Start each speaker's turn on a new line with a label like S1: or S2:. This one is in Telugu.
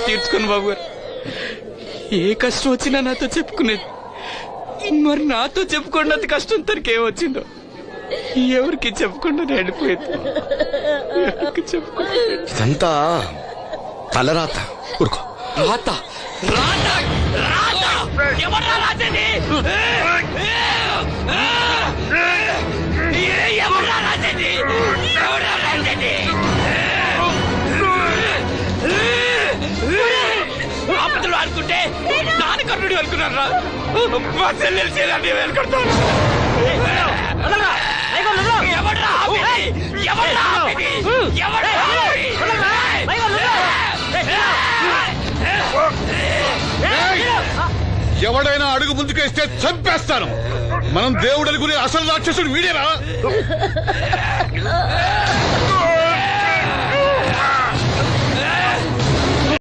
S1: తీర్చుకుని బాబు గారు. ఏ కష్టం వచ్చినా నాతో చెప్పుకునేది. మరి నాతో చెప్పుకున్నంత కష్టం తనకి ఏమొచ్చిందో ఎవరికి చెప్పకుండా వెళ్ళిపోయింది. ఎవరికి చెప్పకుండా
S2: ఇదంతా తలరాత. ఊరుకో.
S1: రాత రాత రాత ఎవరా రాసేది? ఎవరా రాసేది? ఎవరా రాసేది? ఆపదలు అనుకుంటే నాన్న కర్ణుడు అనుకున్నారా? మా చెల్లెలు చేయాలని వెళ్ళుకుంటాను. ఎవడ్రా ఆపేది? ఎవడ్రా ఆపేది? ఎవడ్రా ఆపేది?
S3: ఎవడైనా అడుగు ముందుకేస్తే చంపేస్తాను. మనం దేవుడు అనుకునే అసలు రాక్షసుడు వీడేరా?